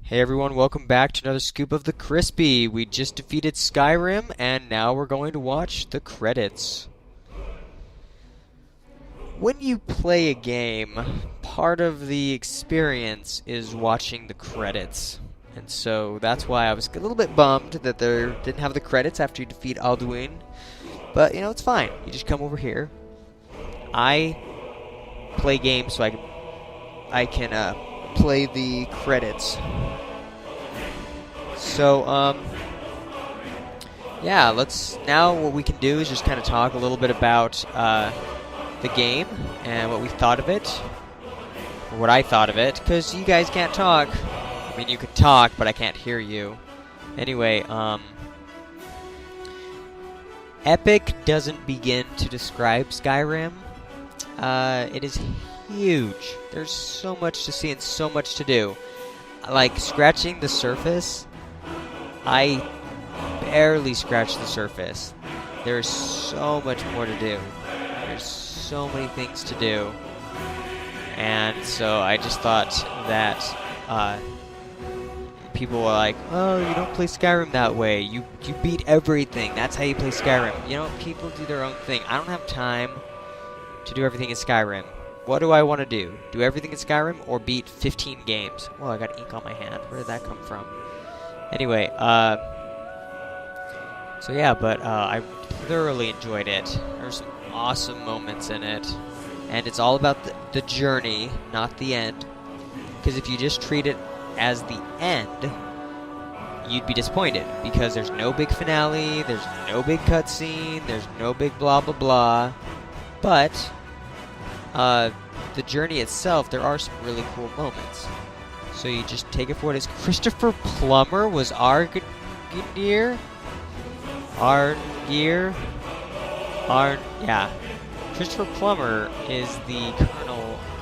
Hey everyone, welcome back to another scoop of the Crispy. We just defeated Skyrim, and now we're going to watch the credits. When you play a game, part of the experience is watching the credits. And so that's why I was a little bit bummed that there didn't have the credits after you defeat Alduin. But, it's fine. You just come over here. I play games so I can play the credits. So, yeah, now what we can do is just kind of talk a little bit about, the game, and what we thought of it, or what I thought of it, because you guys can't talk. I mean, you can talk, but I can't hear you. Anyway, epic doesn't begin to describe Skyrim. It is huge. There's so much to see and so much to do. Like, scratching the surface, I barely scratched the surface. There's so much more to do. There's so many things to do. And so I just thought that people were like, oh, you don't play Skyrim that way. You beat everything. That's how you play Skyrim. People do their own thing. I don't have time to do everything in Skyrim. What do I want to do? Do everything in Skyrim or beat 15 games? Well, I got ink on my hand. Where did that come from? Anyway, so yeah, but I thoroughly enjoyed it. There's some awesome moments in it. And it's all about the journey, not the end. Because if you just treat it as the end, you'd be disappointed. Because there's no big finale, there's no big cutscene, there's no big blah blah blah. But the journey itself, there are some really cool moments. So you just take it for what it is. Christopher Plummer was Argeir? Yeah. Christopher Plummer is the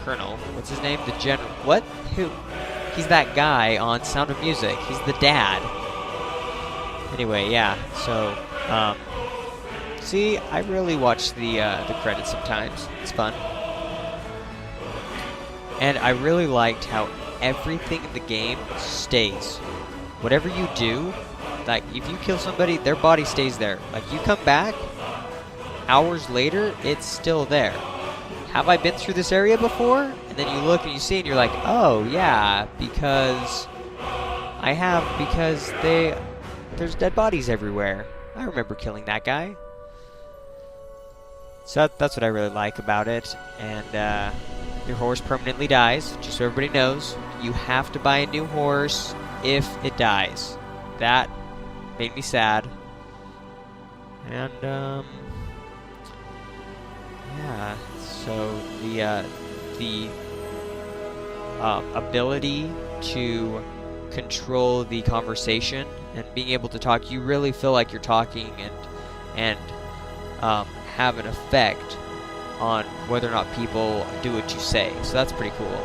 Colonel. What's his name? The General. What? Who? He's that guy on Sound of Music. He's the dad. Anyway, yeah. So, see, I really watch the credits sometimes. It's fun. And I really liked how everything in the game stays. Whatever you do, like, if you kill somebody, their body stays there. Like, you come back, hours later, it's still there. Have I been through this area before? And then you look and you see and you're like, oh, yeah, because there's dead bodies everywhere. I remember killing that guy. So that's what I really like about it. And, your horse permanently dies, just so everybody knows. You have to buy a new horse if it dies. That made me sad. And, yeah, so the ability to control the conversation and being able to talk, you really feel like you're talking and have an effect on whether or not people do what you say. So that's pretty cool.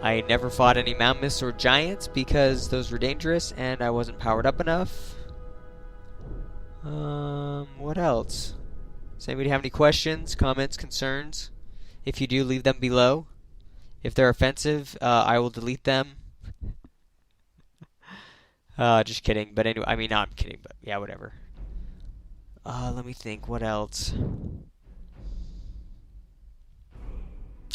I never fought any mammoths or giants because those were dangerous and I wasn't powered up enough. What else? Does anybody have any questions, comments, concerns? If you do, leave them below. If they're offensive, I will delete them. Just kidding. But anyway, I mean, no, I'm kidding, but yeah, whatever. Let me think. What else?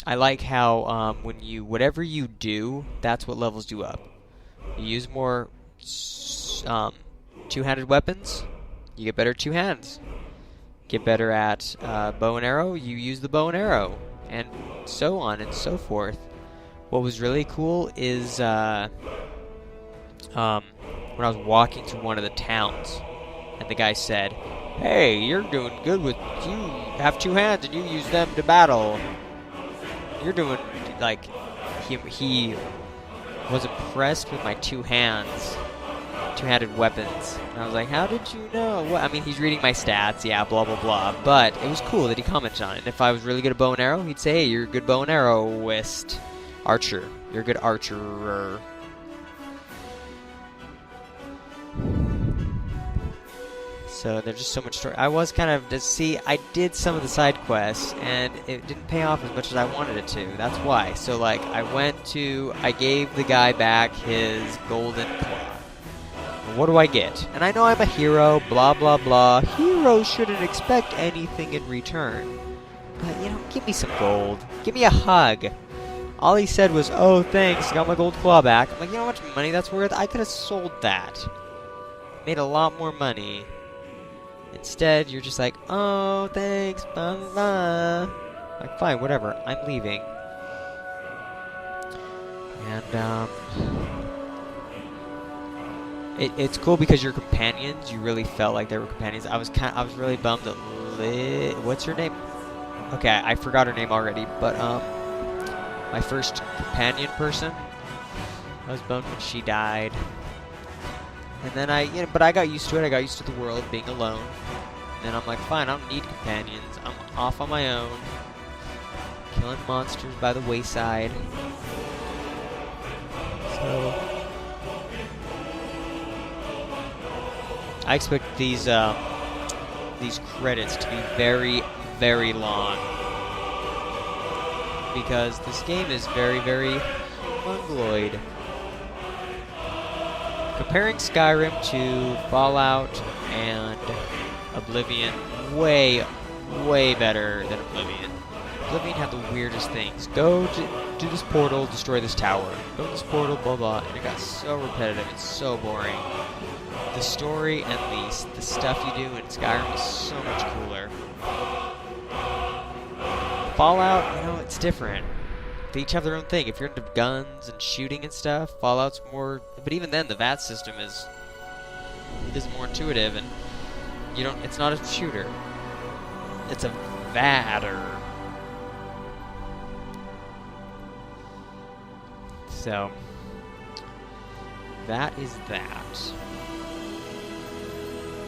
I like how whatever you do, that's what levels you up. You use more two-handed weapons, you get better at two hands. Get better at bow and arrow, you use the bow and arrow, and so on and so forth. What was really cool is when I was walking through one of the towns, and the guy said, "Hey, you're doing good with you have two hands and you use them to battle. You're doing like." He was impressed with my two-handed weapons. And I was like, how did you know? What? I mean, he's reading my stats, yeah, blah, blah, blah. But it was cool that he commented on it. And if I was really good at bow and arrow, he'd say, hey, you're a good bow and arrowist. Archer. You're a good archerer. So there's just so much story. I was kind of, see, I did some of the side quests, and it didn't pay off as much as I wanted it to. That's why. So, like, I gave the guy back his golden claw. What do I get? And I know I'm a hero, blah, blah, blah. Heroes shouldn't expect anything in return. But, you know, give me some gold. Give me a hug. All he said was, oh, thanks, got my gold claw back. I'm like, you know how much money that's worth? I could have sold that. Made a lot more money. Instead, you're just like, oh, thanks, blah, blah. Like, fine, whatever, I'm leaving. And, it's cool because your companions, you really felt like they were companions. I was really bummed that what's her name? Okay, I forgot her name already, but, my first companion person, I was bummed when she died. And then but I got used to it. I got used to the world being alone. And then I'm like, fine, I don't need companions. I'm off on my own, killing monsters by the wayside. So I expect these credits to be very, very long, because this game is very, very mongoloid. Comparing Skyrim to Fallout and Oblivion, way, way better than Oblivion. Oblivion had the weirdest things. Go to this portal, destroy this tower. Go to this portal, blah blah, and it got so repetitive and so boring. The story and the stuff you do in Skyrim is so much cooler. Fallout, you know, it's different. They each have their own thing. If you're into guns and shooting and stuff, Fallout's more... But even then, the VAT system is more intuitive, and it's not a shooter. It's a VATer. So, that is that.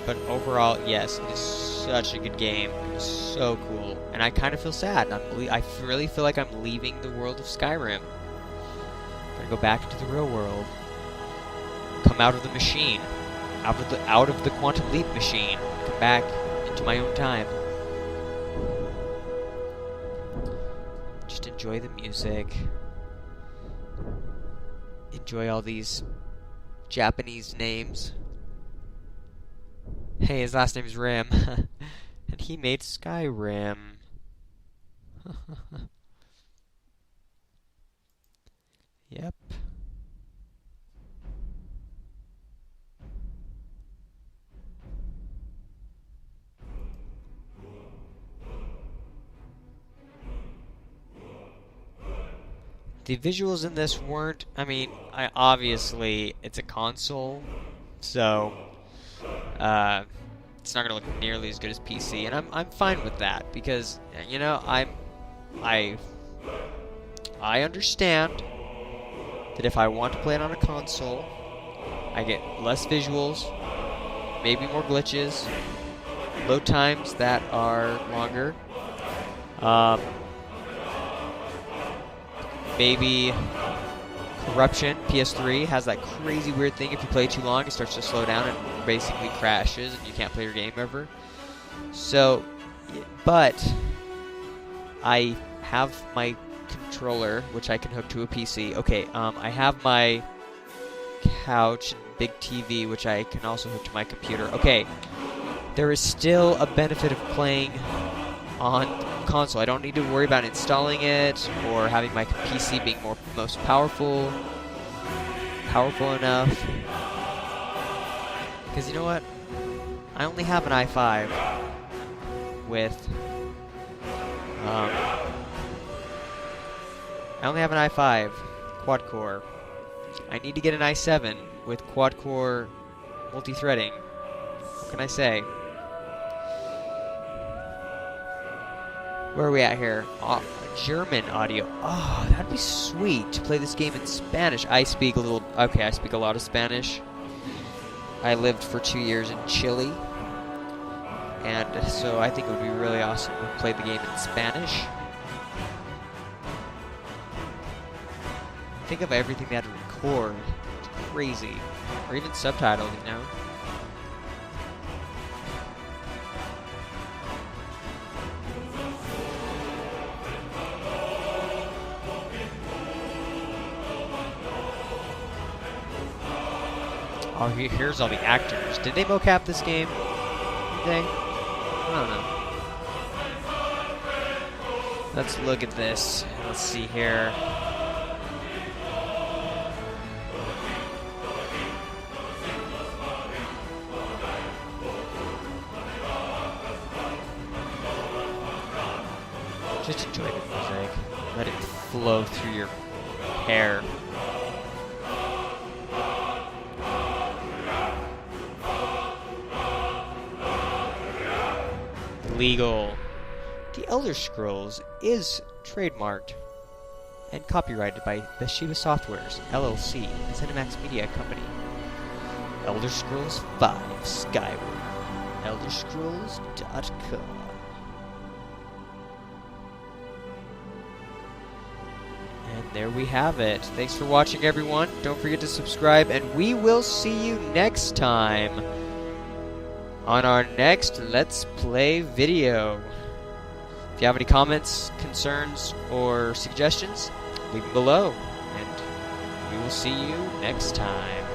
But overall, yes, it is such a good game. It is so cool. And I kind of feel sad. I really feel like I'm leaving the world of Skyrim. I'm gonna go back into the real world. Come out of the machine. Out of the Quantum Leap machine. Come back into my own time. Just enjoy the music. Enjoy all these Japanese names. Hey, his last name is Rim. And he made Skyrim. Yep. The visuals in this weren't... I mean, obviously, it's a console, so... it's not gonna look nearly as good as PC, and I'm fine with that, because, you know, I understand that if I want to play it on a console, I get less visuals, maybe more glitches, load times that are longer, maybe corruption. PS3 has that crazy weird thing, if you play too long, it starts to slow down and basically crashes and you can't play your game ever. So, but I have my controller, which I can hook to a PC. Okay, I have my couch and big TV, which I can also hook to my computer. Okay, there is still a benefit of playing on console. I don't need to worry about installing it or having my PC being most powerful enough. Because you know what? I only have an i5 with I only have an i5 quad core. I need to get an i7 with quad core multi-threading. What can I say? Where are we at here? German audio. Oh, that'd be sweet to play this game in Spanish. I speak a lot of Spanish. I lived for 2 years in Chile. And so I think it would be really awesome to play the game in Spanish. Think of everything they had to record. It's crazy. Or even subtitled, you know? Oh, here's all the actors. Did they mocap this game? Did they? I don't know. Let's look at this. Let's see here. Just enjoy the music. Let it flow through your hair. Legal. The Elder Scrolls is trademarked and copyrighted by Bathsheba Softwares, LLC, a ZeniMax Media Company. Elder Scrolls V Skyrim. ElderScrolls.com. And there we have it. Thanks for watching, everyone. Don't forget to subscribe, and we will see you next time on our next Let's Play video. If you have any comments, concerns, or suggestions, leave them below, and we will see you next time.